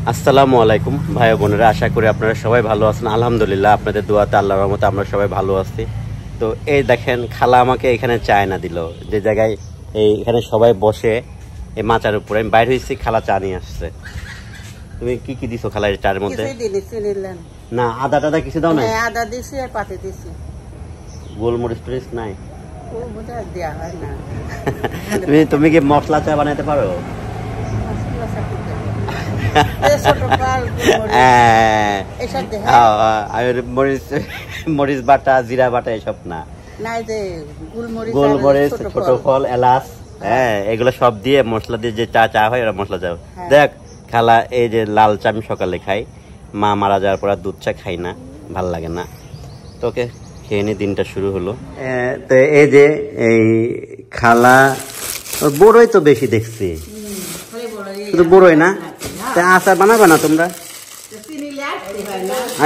আসসালামু আলাইকুম ভাই বোনেরা, আশা করি আপনারা সবাই ভালো আছেন। আলহামদুলিল্লাহ, আপনাদের দোয়াতে আল্লাহর রহমতে আমরা সবাই ভালো আছি। তো এই দেখেন, খালা আমাকে এখানে চায় না দিল, যে জায়গায় এখানে সবাই বসে এই মাচার উপরে। আমি বাইরে হয়েছি, খালা চা নিয়ে আসছে। তুমি কি কি দিছো খালা এই চার মধ্যে? না, আদা টাদা কিছু দাও না? আদা দিছি আর পাতে দিছি। গোলমরিচ টরিচ নাই? ও বোধহয় দেয়া হয় না। তুমি কি মশলা চা বানাতে পারো? মরিচ বাটা, জিরা বাটা এসব না? গোলমরিচ, ছোট ফল, এলাচ, হ্যাঁ এগুলো সব দিয়ে মশলা দিয়ে যে চা হয় ওরা মশলা চা। দেখ খালা, এই যে লাল চা আমি সকালে খাই, মা মারা যাওয়ার পর দুধ চা খাই না, ভাল লাগে না। তোকে খেয়ে নিয়ে দিনটা শুরু হলো। তো এই যে এই খালা বড়ই তো বেশি দেখছি, শুধু বড়ই না, আচার বানাবে না তোমরা?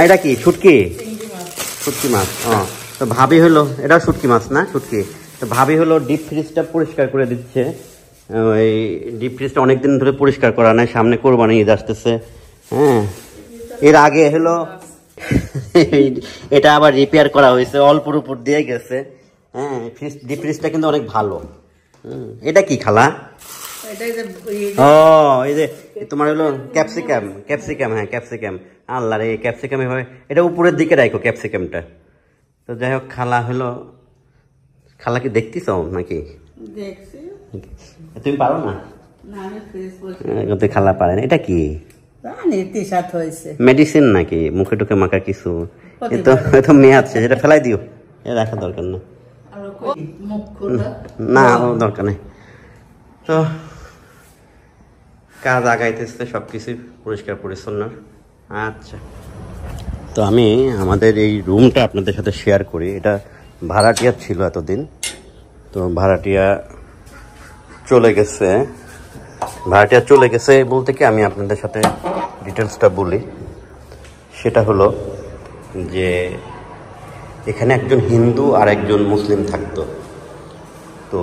এটা কি শুটকি? শুটকি মাছ। তো ভাবি হলো, এটাও শুটকি মাছ না? শুটকি। তো ভাবি হলো ডিপ ফ্রিজটা পরিষ্কার করে দিচ্ছে। ওই ডিপ ফ্রিজটা অনেকদিন ধরে পরিষ্কার করা নাই, সামনে কোরবানি ঈদ আসতেছে। হ্যাঁ, এর আগে হলো এটা আবার রিপেয়ার করা হয়েছে, অল্পর উপর দিয়ে গেছে। হ্যাঁ, ডিপ ফ্রিজটা কিন্তু অনেক ভালো। এটা কি খালা? এই যে তোমার হলো ক্যাপসিকাম। হ্যাঁ, ক্যাপসিকাম। আল্লাহ রে, ক্যাপসিকাম এভাবে এটা উপরের দিকে রাখো ক্যাপসিকামটা। তো যাই হোক, খালা হলো, খালা কি দেখতেছ নাকি? তুমি পারো না? খালা পারে না। এটা কি মেডিসিন নাকি? মুখে টুকে মাখা কিছু? এতো মেয়াদ শেষ, এটা ফেলাই দিও, এ রাখার দরকার না। না, দরকার নেই। তো কাজ আগাইতেছে, সবকিছু পরিষ্কার পরিচ্ছন্ন। আচ্ছা, তো আমি আমাদের এই রুমটা আপনাদের সাথে শেয়ার করি। এটা ভাড়াটিয়া ছিল এতদিন, তো ভাড়াটিয়া চলে গেছে। বলতে কি, আমি আপনাদের সাথে ডিটেলসটা বলি। সেটা হলো যে এখানে একজন হিন্দু আর একজন মুসলিম থাকতো। তো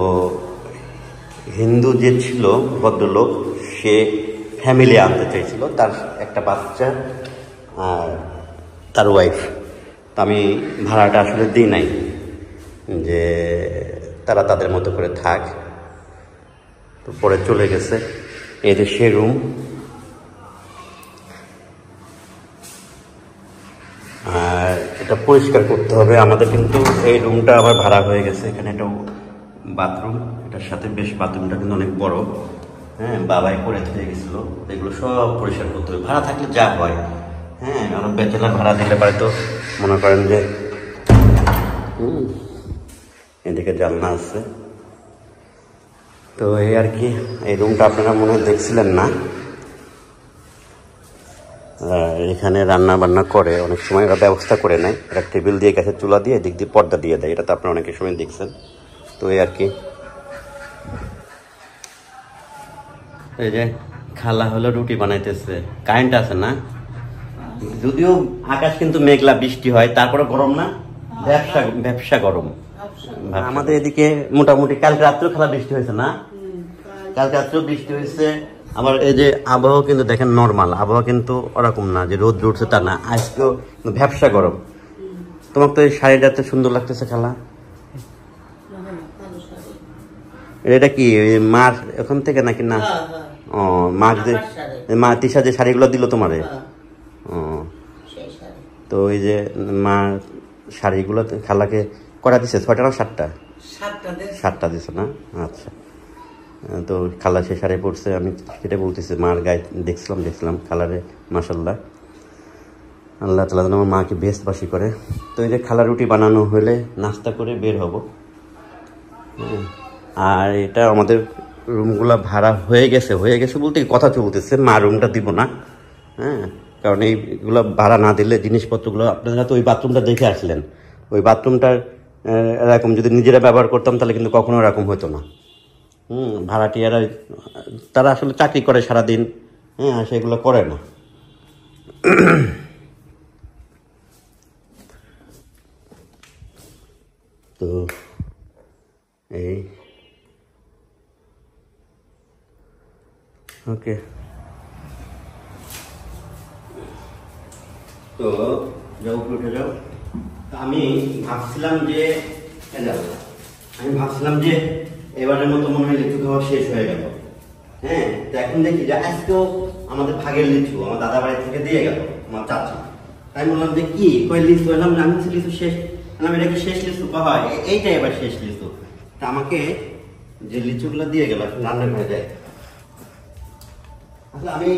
হিন্দু যে ছিল ভদ্রলোক, সে ফ্যামিলি আনতে চাইছিল, তার একটা বাচ্চা আর তার ওয়াইফ। তো আমি ভাড়াটা আসলে দিই নাই, যে তারা তাদের মতো করে থাক। তো পরে চলে গেছে। এই যে সে রুম, আর এটা পরিষ্কার করতে হবে আমাদের। কিন্তু এই রুমটা আবার ভাড়া হয়ে গেছে। এখানে একটা বাথরুম, এটার সাথে বেশ, বাথরুমটা কিন্তু অনেক বড়। হ্যাঁ, বাবাই করে থেকে গেছিলো। এগুলো সব পরিষ্কার করতে হবে, ভাড়া থাকলে যা হয়। হ্যাঁ, আর ব্যাচেলার ভাড়া দিলে পারে তো মনে করেন যে এদিকে জানলা আছে। তো এই আর কি, এই রুমটা আপনারা মনে হয় দেখছিলেন না। এখানে রান্না বান্না করে, অনেক সময় এরা ব্যবস্থা করে নেয়, একটা টেবিল দিয়ে, গ্যাসের চুলা দিয়ে, এদিক দিয়ে পর্দা দিয়ে দেয়। এটা তো আপনারা অনেকের সময় দেখছেন। তো এই আর কি, এই যে খালা হলো রুটি বানাইতেছে। কারেন্ট আছে না, যদিও আকাশ কিন্তু মেঘলা, বৃষ্টি হয়, তারপরে গরম না, ব্যবসা গরম। আমাদের এদিকে মোটামুটি কালকে রাত্রেও খালা বৃষ্টি হয়েছে না? কালকে রাত্রেও বৃষ্টি হয়েছে। আবার এই যে আবহাওয়া কিন্তু দেখেন নর্মাল আবহাওয়া, কিন্তু ওরকম না যে রোদ উঠছে তা না, আজকেও ব্যবসা গরম। তোমার তো এই শাড়িটা এত সুন্দর লাগতেছে খালা। এটা কি মার এখন থেকে নাকি? না, ও মার যে মা তিশা যে শাড়িগুলো দিল তোমারে। ও, তো ওই যে মা শাড়িগুলো খালাকে কটা দিছে? 6টা না 7টা? 7টা দিছে না? আচ্ছা। তো খালা সে শাড়ি পরছে, আমি সেটা বলতেছি। মার গায়ে দেখছিলাম খালারে, মাশাল্লাহ, আল্লাহ তাআলা যেন আমার মাকে বেস্টবাসী করে। তো এই যে খালা রুটি বানানো হলে নাস্তা করে বের হব। আর এটা আমাদের রুমগুলা ভাড়া হয়ে গেছে বলতে কথা চলতেছে, মা রুমটা দিব না। হ্যাঁ, কারণ এইগুলো ভাড়া না দিলে জিনিসপত্রগুলো, আপনারা তো ওই বাথরুমটা দেখে আসলেন, ওই বাথরুমটার এরকম যদি নিজেরা ব্যবহার করতাম তাহলে কিন্তু কখনো এরকম হতো না। ভাড়াটিয়ারা তারা আসলে চাকরি করে সারাদিন, হ্যাঁ, সেগুলো করে না। তো এই ওকে। তো যাও উপরে উঠে যাও। আমি ভাবছিলাম যে এবারের মতো মনে হয় লিচু খাওয়া শেষ হয়ে গেল। হ্যাঁ, তো এখন দেখি যে আজকেও আমাদের ভাগের লিচু আমার দাদা বাড়ি থেকে দিয়ে গেল আমার চাচা। তাই বললাম যে কি কয় লিচু এলাম, আমি লিচু শেষ, আমি এটা কি শেষ লিচু হয়? এইটা এবার শেষ লিচু। তা আমাকে যে লিচুগুলো দিয়ে গেল রান্না হয়ে যায়। আসলে আমি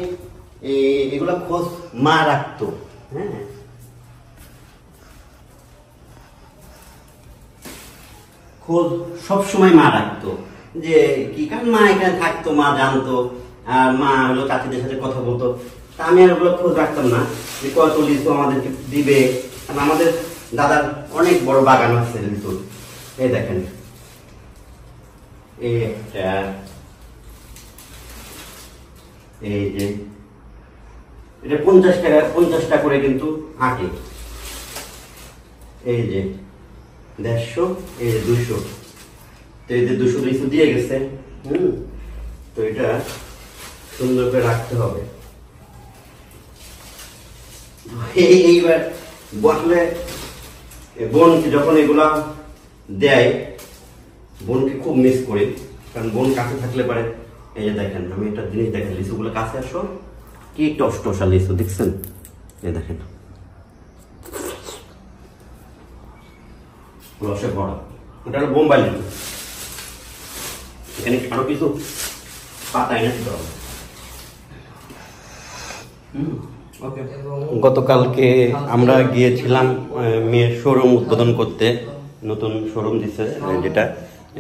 এগুলা খোঁজ মা রাখতো। হ্যাঁ, খোঁজ সবসময় মা রাখতো, যে কি কারণ মা এখানে থাকতো, মা জানতো, আর মা হলো চাচিদের সাথে কথা বলতো। তা আমি আর ওগুলো খোঁজ রাখতাম না যে কত লিচু আমাদেরকে দিবে। কারণ আমাদের দাদার অনেক বড় বাগান আছে লিচুর। এই দেখেন, এই যে এটা 50 টাকা করে কিন্তু আটে। এই যে 150, এই যে 200। তো এই যে 200 লিচু দিয়ে গেছে। তো এটা সুন্দর করে রাখতে হবে। এইবার বসলে বোনকে যখন এগুলা দেয়, বোনকে খুব মিস করি, কারণ বোন কাছে থাকলে পারে। এই যে দেখেন, আমি একটা জিনিস দেখেন, লিচুগুলো কাছে আসো, কি টসটসা লিচু দেখছেন? এই দেখেন রসে ভরা, ওটা হলো বোম্বাই লিচু। এখানে আরো কিছু পাতা এনে দিতে হবে। গতকালকে আমরা গিয়েছিলাম মেয়ের শোরুম উদ্বোধন করতে। নতুন শোরুম দিচ্ছে যেটা,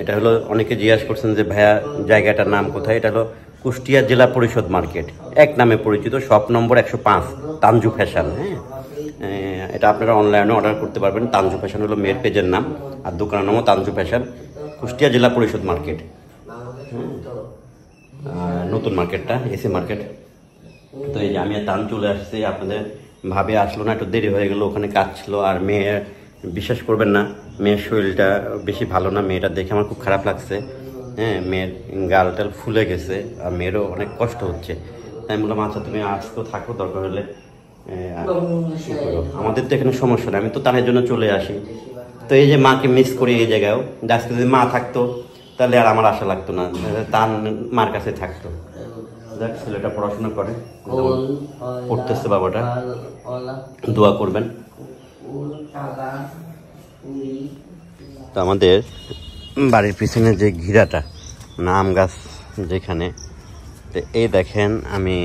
এটা হলো অনেকে জিজ্ঞাসা করছেন যে ভাইয়া জায়গাটার নাম কোথায়। এটা হলো কুষ্টিয়া জেলা পরিষদ মার্কেট, এক নামে পরিচিত, শপ নম্বর 105, তানজু ফ্যাশন। হ্যাঁ, এটা আপনারা অনলাইনে অর্ডার করতে পারবেন। তানজু ফ্যাশন হলো মেয়ের পেজের নাম, আর দোকানের নামও তানজু ফ্যাশন, কুষ্টিয়া জেলা পরিষদ মার্কেট। নতুন মার্কেটটা এসি মার্কেট। তো এই যে আমি তান চলে আসছি, আপনাদের ভাবে আসলো না, একটু দেরি হয়ে গেল, ওখানে কাজ ছিল। আর মেয়ের বিশ্বাস করবেন না, মেয়ের শরীরটা বেশি ভালো না, মেয়েটা দেখে আমার খুব খারাপ লাগছে। হ্যাঁ, মেয়ের গালটাল ফুলে গেছে, আর মেয়েরও অনেক কষ্ট হচ্ছে। তাই আমি বললাম আচ্ছা তুমি আসতো, থাকো, দরকার হলে আমাদের তো এখানে সমস্যা নেই, আমি তো তানের জন্য চলে আসি। তো এই যে মাকে মিস করি এই জায়গায়ও, আজকে যদি মা থাকতো তাহলে আর আমার আশা লাগতো না, তান মার কাছে থাকতো। দেখ ছেলেটা পড়াশোনা করে, পড়তেছে, বাবাটা দোয়া করবেন। তো আমাদের বাড়ির পিছনে যে ঘিরাটা, আম গাছ যেখানে, তো এই দেখেন, আমি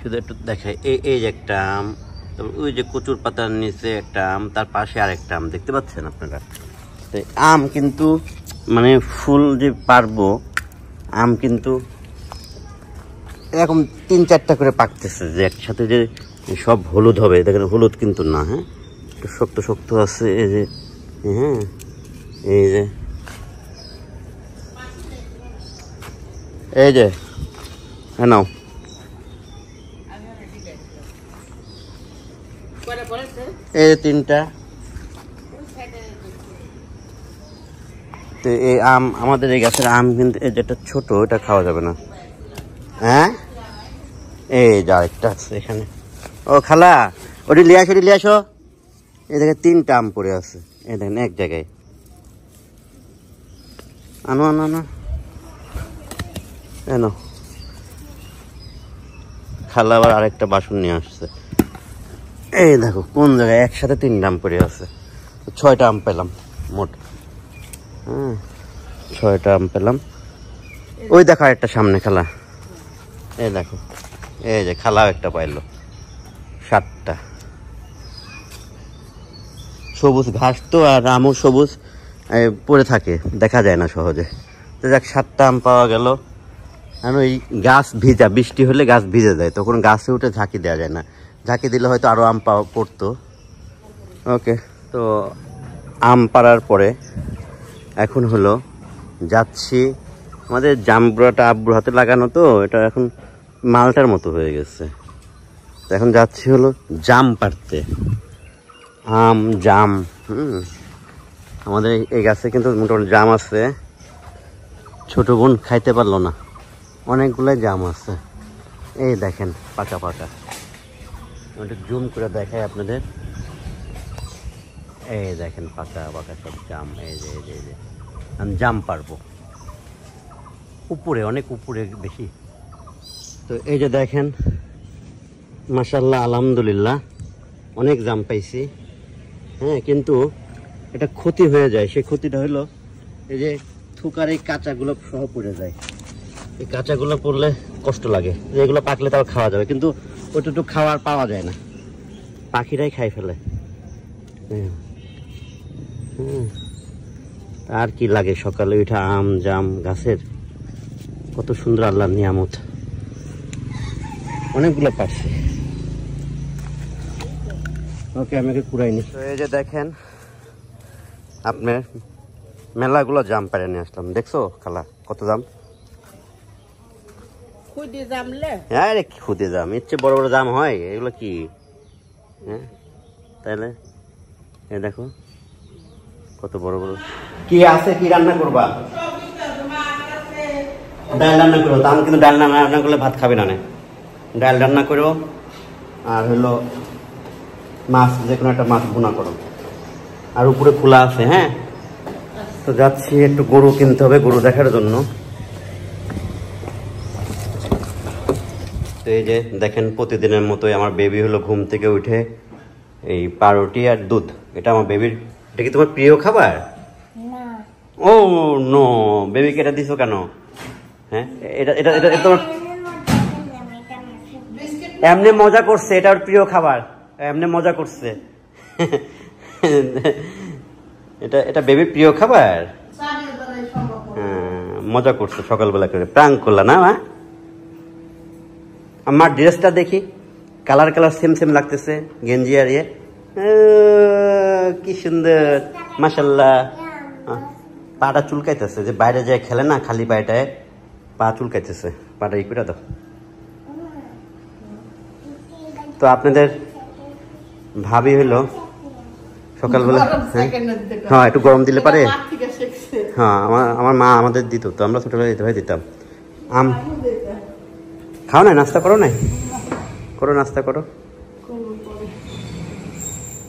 শুধু একটু দেখাই, এই যে একটা আম, তারপর ওই যে কচুর পাতার নিচে একটা আম, তার পাশে আরেকটা আম দেখতে পাচ্ছেন আপনারা। তো আম কিন্তু মানে ফুল যে পারবো, আম কিন্তু এরকম 3-4টা করে পাকতেছে, যে একসাথে যে সব হলুদ হবে, দেখেন হলুদ কিন্তু না। হ্যাঁ, একটু শক্ত শক্ত আছে। এই যে, হ্যাঁ, এই যে, এই যে, হ্যাঁ নাও। এই 3টা। তো এই আম, আমাদের এই গাছের আম কিন্তু যেটা ছোট, ওটা খাওয়া যাবে না। হ্যাঁ, এই যে আরেকটা আছে এখানে। ও খালা, ওটি লিয়ে আসো। এই দেখে 3টা আম পড়ে আছে, এই দেখেন এক জায়গায়। আনো এনো। খালা আবার আরেকটা বাসন নিয়ে আসছে। এই দেখো কোন জায়গায় একসাথে 3টা আম পড়ে আছে। 6টা আম পেলাম মোট। হ্যাঁ, 6টা আম পেলাম। ওই দেখো একটা সামনে খালা, এই দেখো, এই যে খালাও একটা পাইলো। 7টা। সবুজ ঘাস তো, আর আমও সবুজ পড়ে থাকে, দেখা যায় না সহজে। তো যাক, 7টা আম পাওয়া গেল। আর ওই গাছ ভিজা, বৃষ্টি হলে গাছ ভিজে যায়, তখন গাছে উঠে ঝাঁকি দেওয়া যায় না, ঝাঁকি দিলে হয়তো আরও আম পড়তো। ওকে, তো আম পাড়ার পরে এখন হলো যাচ্ছি, আমাদের জামবুড়াটা আব্বুর হাতে লাগানো, তো এটা এখন মালটার মতো হয়ে গেছে। তো এখন যাচ্ছি হলো জাম পাড়তে, আম জাম। আমাদের এই গাছে কিন্তু মোটামুটি জাম আছে। ছোট বোন খাইতে পারলো না, অনেকগুলো জাম আছে। এই দেখেন পাকা পাকা। একটু জুম করে দেখাই আপনাদের। এই দেখেন পাকা পাকা সব জাম, এই যে আমি জাম পারবো উপরে, অনেক উপরে বেশি। তো এই যে দেখেন মাশাআল্লাহ আলহামদুলিল্লাহ অনেক জাম পাইছি। হ্যাঁ, কিন্তু এটা ক্ষতি হয়ে যায়। সেই ক্ষতিটা হলো এই যে থুকার এই কাঁচাগুলো সহ পড়ে যায়। এই কাঁচাগুলো পড়লে কষ্ট লাগে, এগুলো পাকলে তাও খাওয়া যাবে, কিন্তু ওইটুকু খাওয়ার পাওয়া যায় না, পাখিরাই খাই ফেলে। আর কি লাগে সকালে উঠা আম জাম গাছের, কত সুন্দর আল্লাহর নিয়ামত। অনেকগুলো পাচ্ছি। ওকে, আমি কুড়াইনি। তো এই যে দেখেন আপনার মেলাগুলো জাম পেরে নিয়ে আসলাম। দেখছো খালা কত দাম? খুদে জামলে হ্যাঁ রে, খুদে জাম, ইচ্ছে বড় বড় জাম হয় এগুলো কি? হ্যাঁ, তাহলে এ দেখো কত বড় বড়। কি আছে, কি রান্না করবা? ডাল রান্না করো। তা আমি কিন্তু ডাল রান্না করলে ভাত খাবে না। ডাল রান্না করো আর হলো মাছ, যে কোনো একটা মাছ ভুনা করো, আর উপরে খোলা আছে। হ্যাঁ, তো যাচ্ছি একটু গরু কিনতে হবে, গরু দেখার জন্য। তো এই যে দেখেন প্রতিদিনের মতোই আমার বেবি হলো ঘুম থেকে উঠে এই পাউরুটি আর দুধ, এটা আমার বেবির। এটা কি তোমার প্রিয় খাবার? ও নো, বেবিকে এটা দিছো কেন? হ্যাঁ, এটা এটা এটা তোমার এমনি মজা করছে, এটা ওর প্রিয় খাবার, এমনি মজা করছে। এটা এটা বেবির প্রিয় খাবার। মজা করছে সকালবেলা করে, প্রাঙ্ক করলা না মা? আমার ড্রেসটা দেখি, কালার সেম সেম লাগতেছে, গেঞ্জি আর ইয়ে, কি সুন্দর মাশাআল্লাহ। পাটা চুলকাইতেছে, যে বাইরে যায় খেলে না খালি পায়েটায়, পা চুলকাইতেছে, পাটা ই করে দাও। তো আপনাদের ভাবি হইলো সকালবেলা, হ্যাঁ একটু গরম দিলে পারে। হ্যাঁ, আমার মা আমাদের দিত, তো আমরা ছোটবেলায় দিতাম। আম খাও না, নাস্তা করো না, করো নাস্তা করো।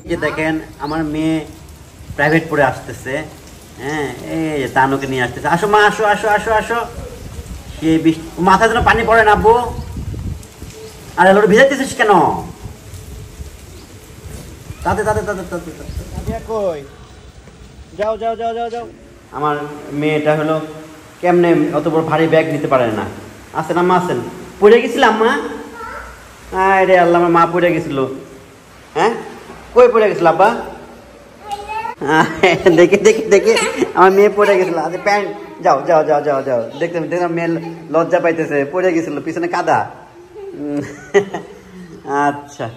যে দেখেন আমার মেয়ে প্রাইভেট পড়ে আসতেছে। হ্যাঁ, এই যে তানুকে নিয়ে আসতেছে। আসো মা, আসো আসো আসো আসো। সে মাথায় যেন পানি পড়ে না আব্বু। আরে লোটা ভিজাইতেছিস কেন? তাতে তাতে তাতে তাতে কই যাও যাও যাও যাও যাও। আমার মেয়েটা হলো কেমনে অত বড় ভারী ব্যাগ নিতে পারে না। আসেন আম্মা, আসেন। পড়ে গেছিলাম মা? আরে আল্লাহ, আমার মা পড়ে গেছিল। হ্যাঁ, কই পড়ে গেছিল আব্বা? দেখে দেখে দেখে আমার মেয়ে পড়ে গেছিল। আচ্ছা প্যান্ট, যাও যাও যাও যাও যাও। দেখতে দেখলাম মেয়ে লজ্জা পাইতেছে, পড়ে গেছিল, পিছনে কাদা। আচ্ছা।